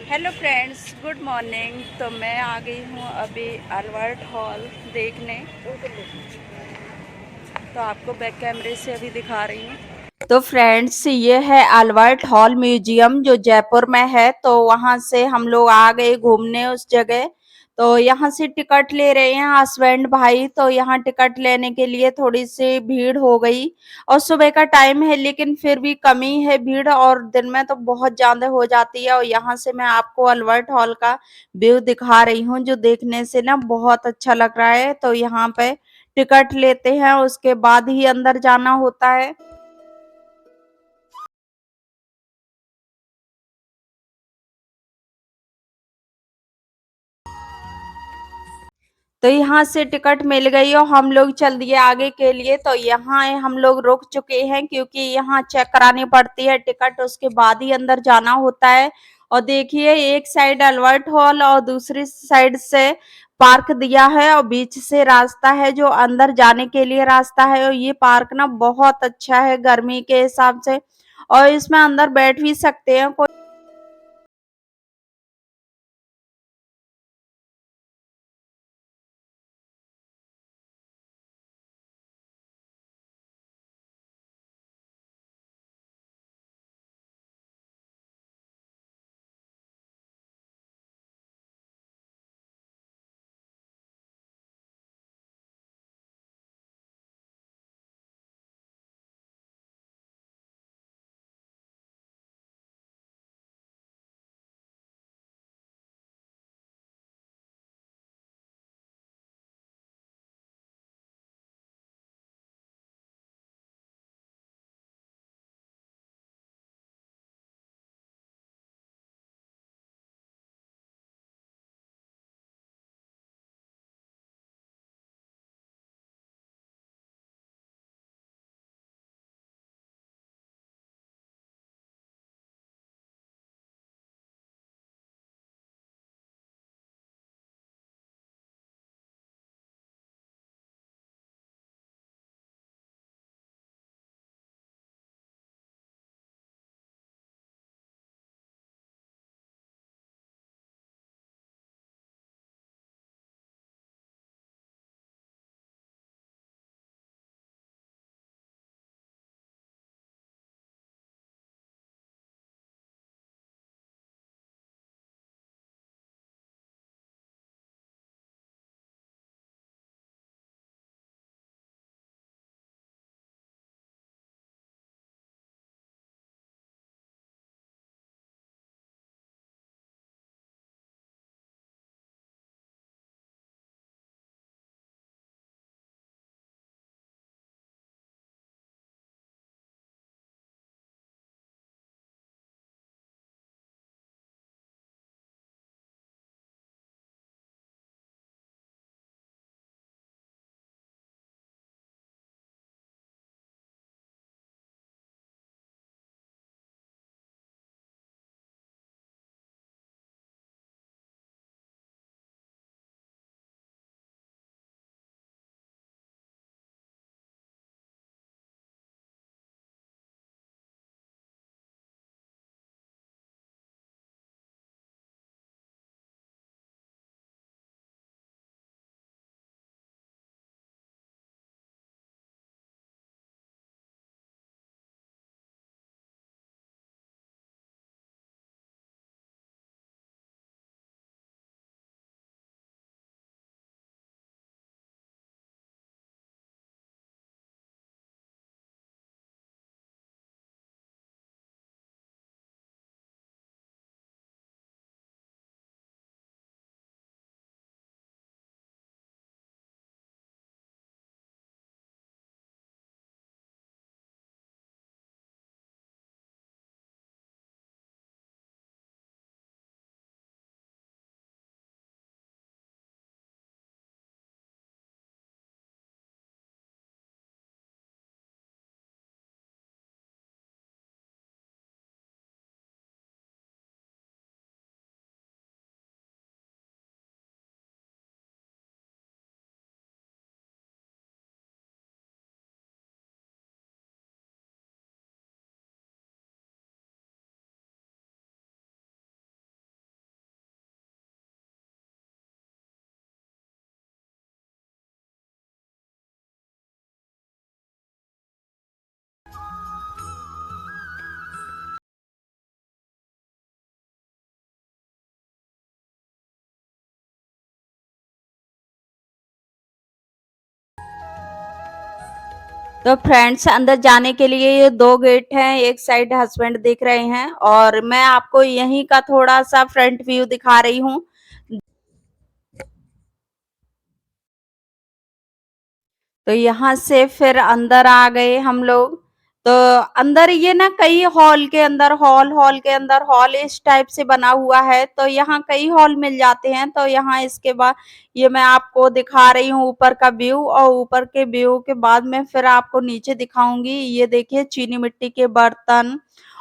Hello friends, good morning. तो मैं आ गई हूँ अभी अल्बर्ट हॉल देखने। तो आपको बैक कैमरे से अभी दिखा रही हूँ। तो फ्रेंड्स, ये है अल्बर्ट हॉल म्यूजियम जो जयपुर में है। तो वहाँ से हम लोग आ गए घूमने उस जगह। तो यहाँ से टिकट ले रहे हैं हस्बैंड भाई। तो यहाँ टिकट लेने के लिए थोड़ी सी भीड़ हो गई। और सुबह का टाइम है लेकिन फिर भी कमी है भीड़, और दिन में तो बहुत ज्यादा हो जाती है। और यहाँ से मैं आपको अल्बर्ट हॉल का व्यू दिखा रही हूँ जो देखने से ना बहुत अच्छा लग रहा है। तो यहाँ पे टिकट लेते हैं, उसके बाद ही अंदर जाना होता है। तो यहाँ से टिकट मिल गई और हम लोग चल दिए आगे के लिए। तो यहाँ हम लोग रुक चुके हैं क्योंकि यहाँ चेक करानी पड़ती है टिकट, उसके बाद ही अंदर जाना होता है। और देखिए, एक साइड अल्बर्ट हॉल और दूसरी साइड से पार्क दिया है, और बीच से रास्ता है जो अंदर जाने के लिए रास्ता है। और ये पार्क ना बहुत अच्छा है गर्मी के हिसाब से, और इसमें अंदर बैठ भी सकते हैं। तो फ्रेंड्स अंदर जाने के लिए ये 2 गेट हैं, एक साइड हस्बैंड दिख रहे हैं और मैं आपको यहीं का थोड़ा-सा फ्रंट व्यू दिखा रही हूँ। तो यहाँ से फिर अंदर आ गए हम लोग। तो अंदर ये ना कई हॉल के अंदर हॉल, हॉल के अंदर हॉल इस टाइप से बना हुआ है। तो यहाँ कई हॉल मिल जाते हैं। तो यहाँ इसके बाद ये मैं आपको दिखा रही हूँ ऊपर का व्यू और ऊपर के व्यू के बाद में फिर आपको नीचे दिखाऊंगी। ये देखिए चीनी मिट्टी के बर्तन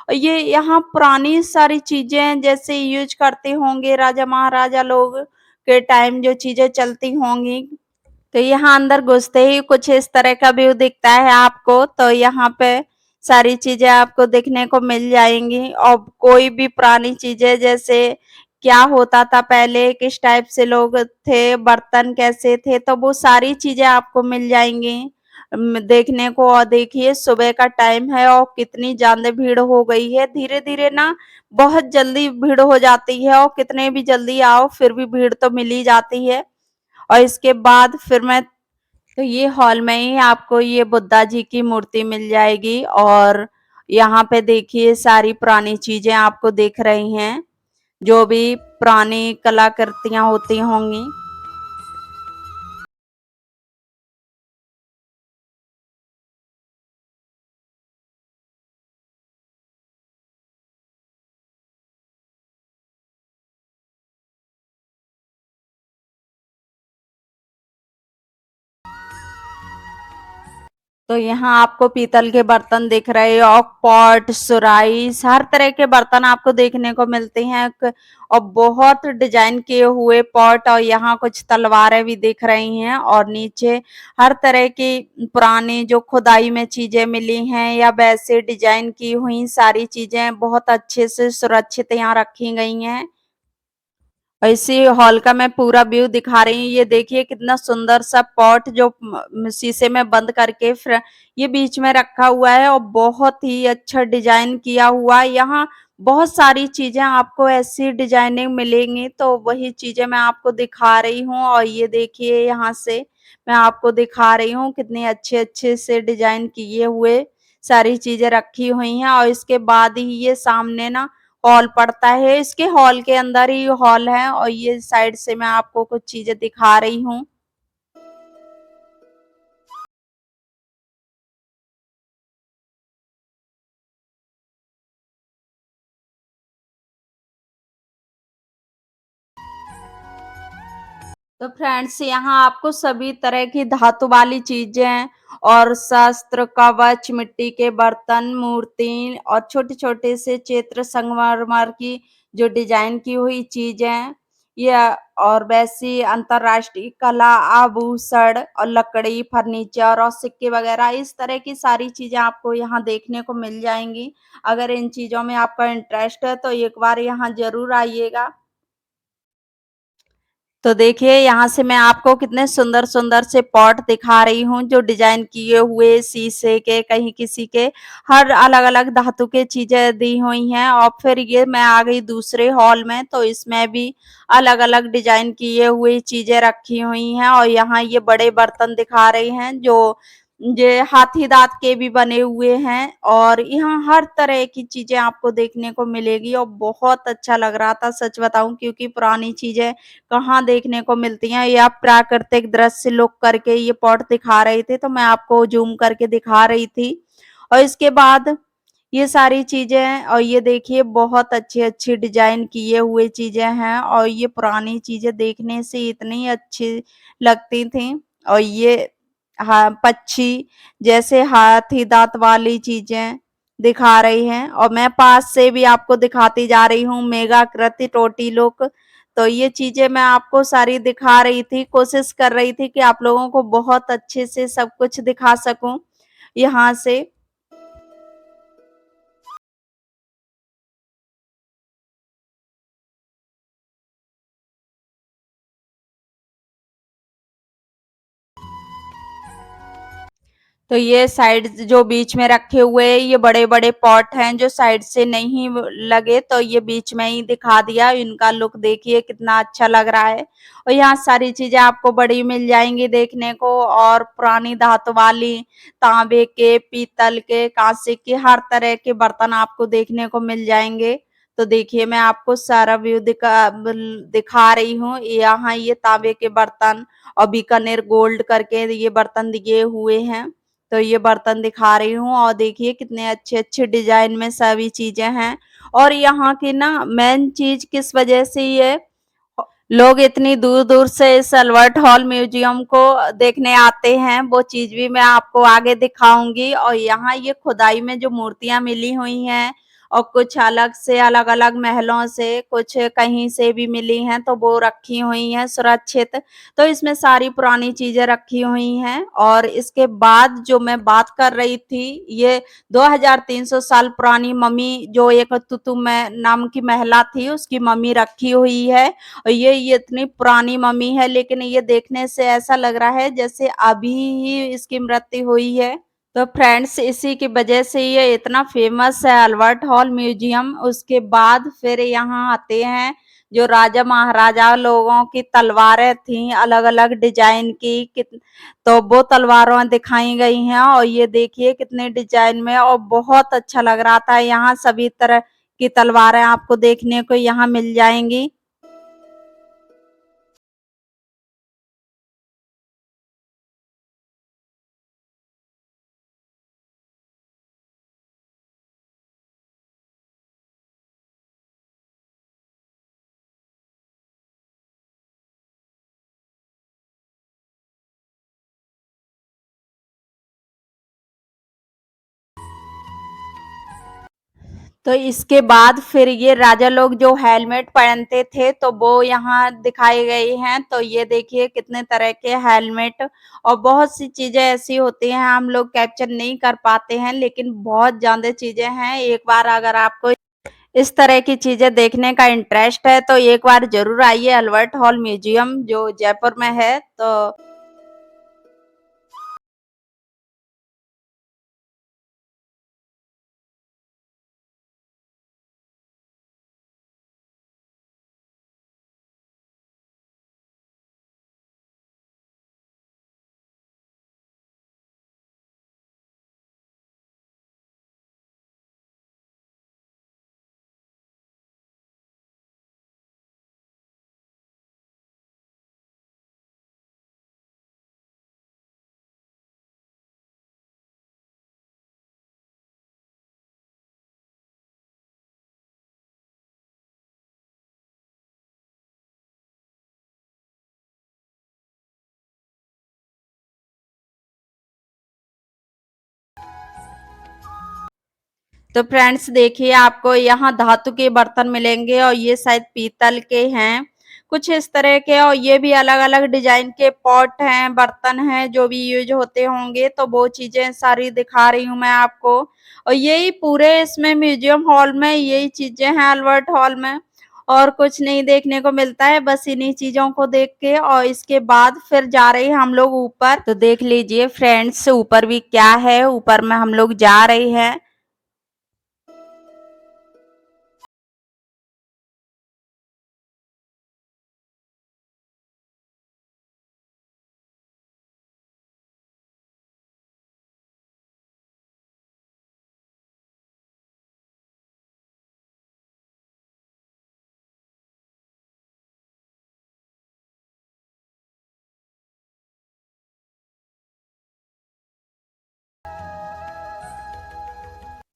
और ये यहाँ पुरानी सारी चीजें जैसे यूज करते होंगे राजा महाराजा लोग के टाइम जो चीजें चलती होंगी। तो यहाँ अंदर घुसते ही कुछ इस तरह का व्यू दिखता है आपको। तो यहाँ पे सारी चीजें आपको देखने को मिल जाएंगी और कोई भी पुरानी चीजें जैसे क्या होता था पहले, किस टाइप से लोग थे, बर्तन कैसे थे, तो वो सारी चीजें आपको मिल जाएंगी देखने को। और देखिए सुबह का टाइम है और कितनी ज्यादा भीड़ हो गई है। धीरे धीरे ना बहुत जल्दी भीड़ हो जाती है और कितने भी जल्दी आओ फिर भी भीड़ तो मिल ही जाती है। और इसके बाद फिर मैं तो ये हॉल में ही आपको ये बुद्धा जी की मूर्ति मिल जाएगी और यहाँ पे देखिए सारी पुरानी चीजें आपको दिख रही हैं जो भी पुरानी कलाकृतियां होती होंगी। तो यहाँ आपको पीतल के बर्तन दिख रहे हैं और पॉट सुराई हर तरह के बर्तन आपको देखने को मिलते हैं और बहुत डिजाइन किए हुए पॉट और यहाँ कुछ तलवारें भी दिख रही हैं और नीचे हर तरह की पुरानी जो खुदाई में चीजें मिली हैं या वैसे डिजाइन की हुई सारी चीजें बहुत अच्छे से सुरक्षित यहाँ रखी गई हैं। इसी हॉल का मैं पूरा व्यू दिखा रही हूँ। ये देखिए कितना सुंदर सा पॉट जो शीशे में बंद करके फिर ये बीच में रखा हुआ है और बहुत ही अच्छा डिजाइन किया हुआ है। यहाँ बहुत सारी चीजें आपको ऐसी डिजाइनिंग मिलेंगी तो वही चीजें मैं आपको दिखा रही हूँ। और ये देखिए यहाँ से मैं आपको दिखा रही हूँ कितने अच्छे अच्छे से डिजाइन किए हुए सारी चीजें रखी हुई हैं। और इसके बाद ही ये सामने ना हॉल पड़ता है, इसके हॉल के अंदर ही हॉल है और ये साइड से मैं आपको कुछ चीजें दिखा रही हूँ। तो फ्रेंड्स यहाँ आपको सभी तरह की धातु वाली चीजें और शस्त्र कवच मिट्टी के बर्तन मूर्ति और छोटे छोटे से चित्र संगमरमर की जो डिजाइन की हुई चीजें या और वैसी अंतरराष्ट्रीय कला आभूषण और लकड़ी फर्नीचर और सिक्के वगैरह इस तरह की सारी चीजें आपको यहाँ देखने को मिल जाएंगी। अगर इन चीजों में आपका इंटरेस्ट है तो एक बार यहाँ जरूर आइएगा। तो देखिए यहाँ से मैं आपको कितने सुंदर सुंदर से पॉट दिखा रही हूँ जो डिजाइन किए हुए शीशे के कहीं किसी के हर अलग अलग धातु के चीजें दी हुई हैं। और फिर ये मैं आ गई दूसरे हॉल में तो इसमें भी अलग अलग डिजाइन किए हुए चीजें रखी हुई हैं और यहाँ ये बड़े बर्तन दिखा रहे हैं जो ये हाथी दांत के भी बने हुए हैं और यहाँ हर तरह की चीजें आपको देखने को मिलेगी। और बहुत अच्छा लग रहा था सच बताऊं क्योंकि पुरानी चीजें कहाँ देखने को मिलती हैं या प्राकृतिक दृश्य लोग करके ये पॉट दिखा रहे थे तो मैं आपको जूम करके दिखा रही थी। और इसके बाद ये सारी चीजें और ये देखिए बहुत अच्छी अच्छी डिजाइन किए हुए चीजें हैं और ये पुरानी चीजें देखने से इतनी अच्छी लगती थी। और ये हाँ पक्षी जैसे हाथी दांत वाली चीजें दिखा रही हैं और मैं पास से भी आपको दिखाती जा रही हूँ मेगाकृति टोटी लोग। तो ये चीजें मैं आपको सारी दिखा रही थी, कोशिश कर रही थी कि आप लोगों को बहुत अच्छे से सब कुछ दिखा सकूं यहाँ से। तो ये साइड जो बीच में रखे हुए हैं, ये बड़े-बड़े पॉट हैं जो साइड से नहीं लगे, तो ये बीच में ही दिखा दिया। इनका लुक देखिए कितना अच्छा लग रहा है। और यहाँ सारी चीजें आपको बड़ी मिल जाएंगी देखने को, और पुरानी धातु वाली, तांबे के, पीतल के, कांसे के, हर तरह के बर्तन आपको देखने को मिल जाएंगे। तो देखिए मैं आपको सारा व्यू दिखा रही हूँ। यहाँ ये तांबे के बर्तन और बीकानेर गोल्ड करके ये बर्तन दिए हुए हैं। तो ये बर्तन दिखा रही हूँ, और देखिए कितने अच्छे-अच्छे डिजाइन में सभी चीजें हैं। और यहाँ की ना मेन चीज किस वजह से ये लोग इतनी दूर-दूर से इस अल्बर्ट हॉल म्यूजियम को देखने आते हैं, वो चीज भी मैं आपको आगे दिखाऊंगी। और यहाँ ये खुदाई में जो मूर्तियां मिली हुई हैं, और कुछ अलग से अलग-अलग महलों से, कुछ कहीं से भी मिली हैं, तो वो रखी हुई हैं सुरक्षित। तो इसमें सारी पुरानी चीजें रखी हुई हैं। और इसके बाद जो मैं बात कर रही थी, ये 2300 साल पुरानी मम्मी, जो एक तुतु में नाम की महिला थी, उसकी मम्मी रखी हुई है। और ये इतनी पुरानी मम्मी है, लेकिन ये देखने से ऐसा लग रहा है जैसे अभी ही इसकी मृत्यु हुई है। तो फ्रेंड्स इसी की वजह से ये इतना फेमस है अल्बर्ट हॉल म्यूजियम। उसके बाद फिर यहाँ आते हैं जो राजा महाराजा लोगों की तलवारें थी अलग अलग डिजाइन की, तो वो तलवारों दिखाई गई हैं। और ये देखिए कितने डिजाइन में, और बहुत अच्छा लग रहा था। यहाँ सभी तरह की तलवारें आपको देखने को यहाँ मिल जाएंगी। तो इसके बाद फिर ये राजा लोग जो हेलमेट पहनते थे, तो वो यहाँ दिखाए गए हैं। तो ये देखिए कितने तरह के हेलमेट, और बहुत सी चीजें ऐसी होती हैं हम लोग कैप्चर नहीं कर पाते हैं, लेकिन बहुत ज्यादा चीजें हैं। एक बार अगर आपको इस तरह की चीजें देखने का इंटरेस्ट है, तो एक बार जरूर आइए अल्बर्ट हॉल म्यूजियम जो जयपुर में है। तो फ्रेंड्स देखिए आपको यहाँ धातु के बर्तन मिलेंगे, और ये शायद पीतल के हैं कुछ इस तरह के। और ये भी अलग अलग डिजाइन के पॉट हैं, बर्तन हैं, जो भी यूज होते होंगे। तो वो चीजें सारी दिखा रही हूँ मैं आपको। और यही पूरे इसमें म्यूजियम हॉल में यही चीजें हैं अल्बर्ट हॉल में, और कुछ नहीं देखने को मिलता है, बस इन्हीं चीजों को देख के। और इसके बाद फिर जा रहे हैं हम लोग ऊपर। तो देख लीजिए फ्रेंड्स ऊपर भी क्या है, ऊपर में हम लोग जा रहे हैं।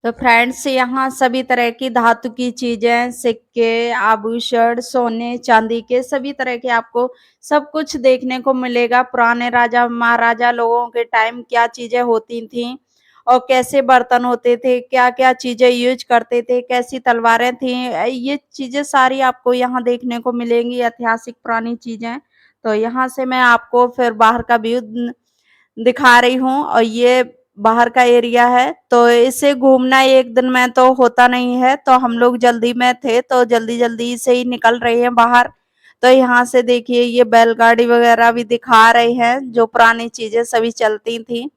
तो फ्रेंड्स यहाँ सभी तरह की धातु की चीजें, सिक्के, आभूषण, सोने चांदी के सभी तरह के आपको सब कुछ देखने को मिलेगा। पुराने राजा महाराजा लोगों के टाइम क्या चीजें होती थी, और कैसे बर्तन होते थे, क्या क्या चीजें यूज करते थे, कैसी तलवारें थी, ये चीजें सारी आपको यहाँ देखने को मिलेंगी, ऐतिहासिक पुरानी चीजें। तो यहाँ से मैं आपको फिर बाहर का व्यू दिखा रही हूँ। और ये बाहर का एरिया है, तो इसे घूमना एक दिन में तो होता नहीं है। तो हम लोग जल्दी में थे, तो जल्दी जल्दी से ही निकल रहे हैं बाहर। तो यहाँ से देखिए ये बैलगाड़ी वगैरह भी दिखा रहे हैं, जो पुरानी चीजें सभी चलती थी।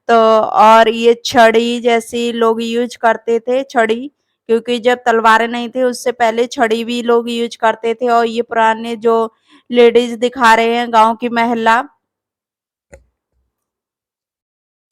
तो और ये छड़ी जैसी लोग यूज करते थे, छड़ी, क्योंकि जब तलवारें नहीं थी उससे पहले छड़ी भी लोग यूज करते थे। और ये पुराने जो लेडीज दिखा रहे हैं गांव की महिला,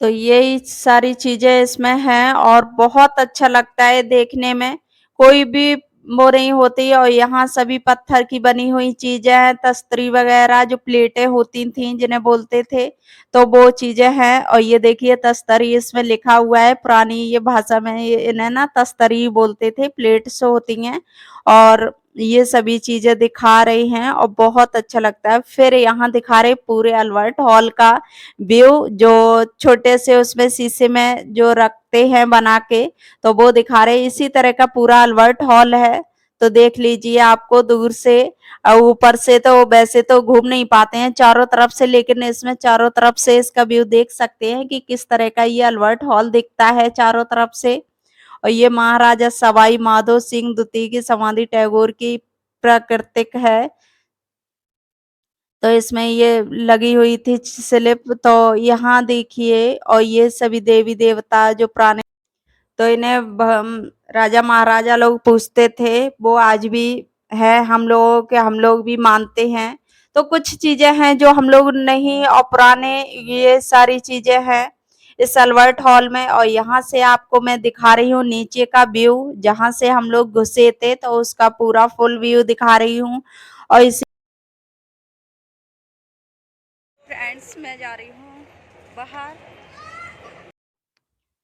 तो यही सारी चीजें इसमें हैं और बहुत अच्छा लगता है देखने में। कोई भी वो नहीं होती, और यहाँ सभी पत्थर की बनी हुई चीजें हैं, तस्तरी वगैरह जो प्लेटें होती थी जिन्हें बोलते थे, तो वो चीजें हैं। और ये देखिए तस्तरी इसमें लिखा हुआ है, पुरानी ये भाषा में इन्हें ना तस्तरी बोलते थे, प्लेट्स होती हैं। और ये सभी चीजें दिखा रही हैं और बहुत अच्छा लगता है। फिर यहाँ दिखा रहे पूरे अल्बर्ट हॉल का व्यू, जो छोटे से उसमें शीशे में जो रखते हैं बना के, तो वो दिखा रहे। इसी तरह का पूरा अल्बर्ट हॉल है, तो देख लीजिए आपको दूर से। और ऊपर से तो वैसे तो घूम नहीं पाते हैं चारों तरफ से, लेकिन इसमें चारों तरफ से इसका व्यू देख सकते हैं कि किस तरह का ये अल्बर्ट हॉल दिखता है चारों तरफ से। और ये महाराजा सवाई माधो सिंह द्वितीय की समाधि टैगोर की प्राकृतिक है, तो इसमें ये लगी हुई थी स्लिप। तो यहाँ देखिए, और ये सभी देवी देवता जो पुराने, तो इन्हें राजा महाराजा लोग पूछते थे, वो आज भी है हम लोगों के, हम लोग भी मानते हैं। तो कुछ चीजें हैं जो हम लोग नहीं, और पुराने ये सारी चीजें हैं इस अल्बर्ट हॉल में। और यहाँ से आपको मैं दिखा रही हूँ नीचे का व्यू, जहाँ से हम लोग घुसे थे, तो उसका पूरा फुल व्यू दिखा रही हूँ। और इसी फ्रेंड्स मैं जा रही हूँ बाहर।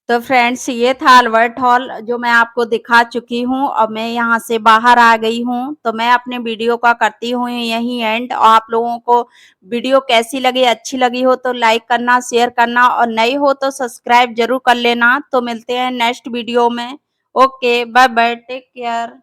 तो फ्रेंड्स ये था अल्बर्ट हॉल जो मैं आपको दिखा चुकी हूँ, और मैं यहाँ से बाहर आ गई हूँ। तो मैं अपने वीडियो का करती हूँ यही एंड। और आप लोगों को वीडियो कैसी लगी, अच्छी लगी हो तो लाइक करना, शेयर करना, और नए हो तो सब्सक्राइब जरूर कर लेना। तो मिलते हैं नेक्स्ट वीडियो में। Okay, bye bye, take care.